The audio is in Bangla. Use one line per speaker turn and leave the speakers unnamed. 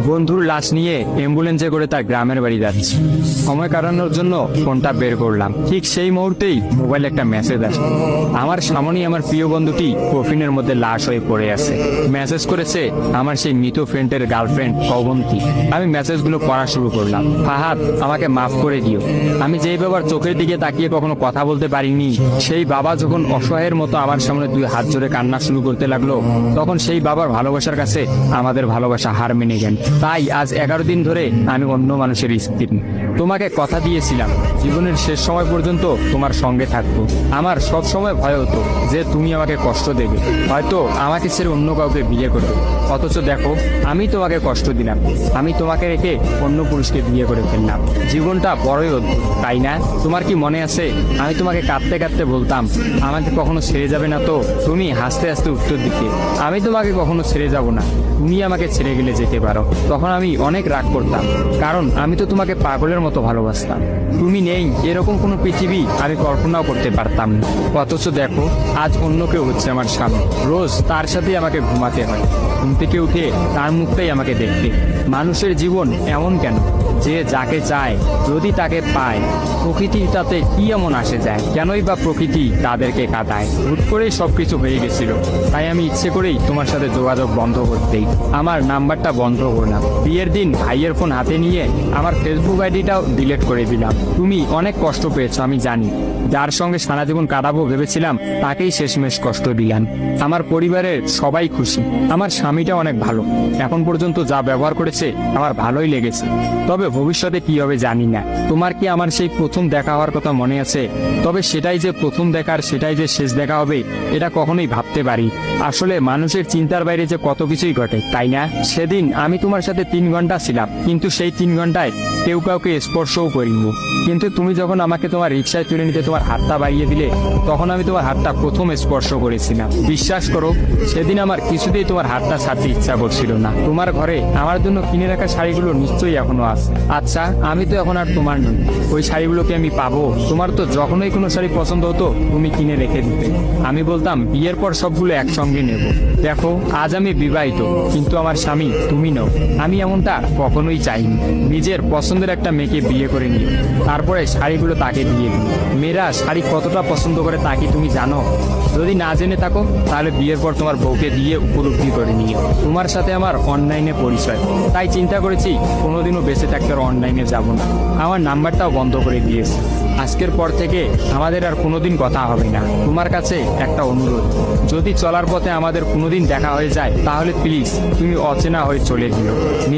বন্ধুর লাশ নিয়ে অ্যাম্বুলেন্সে করে তার গ্রামের বাড়ি যাচ্ছি। সময় কাটানোর জন্য ফোনটা বের করলাম। ঠিক সেই মুহূর্তেই মোবাইলে একটা মেসেজ আসে। আমার সামনেই আমার প্রিয় বন্ধুটি কফিনের মধ্যে লাশ হয়ে পড়ে আছে। মেসেজ করেছে আমার সেই মৃত ফ্রেন্ডের গার্লফ্রেন্ড অবন্তী। আমি মেসেজগুলো পড়া শুরু করলাম। ফাহাদ, আমাকে মাফ করে দিও। আমি যেই বাবার চোখের দিকে তাকিয়ে কখনো কথা বলতে পারিনি, সেই বাবা যখন অসহায়ের মতো আমার সামনে দুই হাত জোরে কান্না শুরু করতে লাগলো, তখন সেই বাবার ভালোবাসার কাছে আমাদের ভালোবাসা হার মেনে গেল। তাই আজ 11 দিন ধরে আমি অন্য মানুষের স্ত্রী। তোমাকে কথা দিয়েছিলাম জীবনের শেষ সময় পর্যন্ত তোমার সঙ্গে থাকবো। আমার সব সময় ভয় হতো যে তুমি আমাকে কষ্ট দেবে, হয়তো আমাকে ছেড়ে অন্য কাউকে বিয়ে করবে। অথচ দেখো, আমি তোমাকে কষ্ট দিলাম, আমি তোমাকে রেখে অন্য পুরুষকে বিয়ে করে ফেললাম। জীবনটা বড়ই অদ্ভুত, তাই না? তোমার কি মনে আছে আমি তোমাকে কাঁদতে কাঁদতে বলতাম আমাকে কখনো ছেড়ে যাবে না? তো তুমি হাসতে হাসতে উত্তর দিতে, আমি তোমাকে কখনো ছেড়ে যাব না, তুমি আমাকে ছেড়ে গেলে যেতে পারো। তখন আমি অনেক রাগ করতাম, কারণ আমি তো তোমাকে পাগলের মতো ভালোবাসতাম। তুমি নেই এরকম কোনো পৃথিবী আমি কল্পনাও করতে পারতাম না। অথচ দেখো, আজ অন্য কেউ হচ্ছে আমার স্বামী। রোজ তার সাথে আমাকে ঘুমাতে হয়, ঘুম থেকে উঠে তার মুখটাই আমাকে দেখতে। মানুষের জীবন এমন কেন যে যাকে চায় যদি তাকে পায়? প্রকৃতির তাতে কি এমন আসে যায়? কেনই বা প্রকৃতি তাদেরকে কাঁদায়? হুট করেই সবকিছু হয়ে গেছিল, তাই আমি ইচ্ছে করেই তোমার সাথে যোগাযোগ বন্ধ করতেই আমার নাম্বারটা বন্ধ করলাম। বিয়ের দিন ভাইয়ের ফোন হাতে নিয়ে আমার ফেসবুক আইডিটাও ডিলিট করে দিলাম। তুমি অনেক কষ্ট পেয়েছো আমি জানি, যার সঙ্গে সারা জীবন কাটাবো ভেবেছিলাম তাকেই শেষমেশ কষ্ট দিলাম। আমার পরিবারের সবাই খুশি, আমার স্বামীটা অনেক ভালো, এখন পর্যন্ত যা ব্যবহার করেছে আমার ভালোই লেগেছে। তবে ভবিষ্যতে কি হবে জানি না। তোমার কি আমার সেই প্রথম দেখা হওয়ার কথা মনে আছে? তবে সেটাই যে প্রথম দেখার, সেটাই যে শেষ দেখা হবে, এটা কখনোই ভাবতে পারি। আসলে মানুষের চিন্তার বাইরে যে কত কিছুই ঘটে, তাই না? সেদিন আমি তোমার সাথে 3 ঘন্টা ছিলাম, কিন্তু সেই 3 ঘন্টায় কেউ কাউকে স্পর্শও করিনি। কিন্তু তুমি যখন আমাকে তোমার রিক্সায় তুলে নিতে তোমার হাতটা বাড়িয়ে দিলে, তখন আমি তোমার হাতটা প্রথম স্পর্শ করেছিলাম। বিশ্বাস করো, সেদিন আমার কিছুতেই তোমার হাতটা ছাড়তে ইচ্ছা করছিল না। তোমার ঘরে আমার জন্য কিনে রাখা শাড়িগুলো নিশ্চয়ই এখনো আছে। আচ্ছা, আমি তো এখন আর তোমার নই, ওই শাড়িগুলোকে আমি পাবো? তোমার তো যখনই কোনো শাড়ি পছন্দ হতো তুমি কিনে রেখে দিতে, আমি বলতাম বিয়ের পর সবগুলো একসঙ্গে নেব। দেখো, আজ আমি বিবাহিত, কিন্তু আমার স্বামী তুমি নও। আমি এমনটা কখনোই চাইনি। নিজের পছন্দের একটা মেয়েকে বিয়ে করে নিও, তারপরে শাড়িগুলো তাকে দিয়ে দিই। মেয়েরা শাড়ি কতটা পছন্দ করে তা কি তুমি জানো? যদি না জেনে থাকো তাহলে বিয়ের পর তোমার বউকে দিয়ে উপলব্ধি করে নিও। তোমার সাথে আমার অনলাইনে পরিচয়, তাই চিন্তা করেছি কোনোদিনও বেঁচে থাকতে আর অনলাইনে যাব না। আমার নাম্বারটাও বন্ধ করে দিয়েছি। আজকের পর থেকে আমাদের আর কোনোদিন কথা হবে না। তোমার কাছে একটা অনুরোধ, যদি চলার পথে আমাদের কোনোদিন দেখা হয়ে যায় তাহলে প্লিজ তুমি অচেনা হয়ে চলে যেও।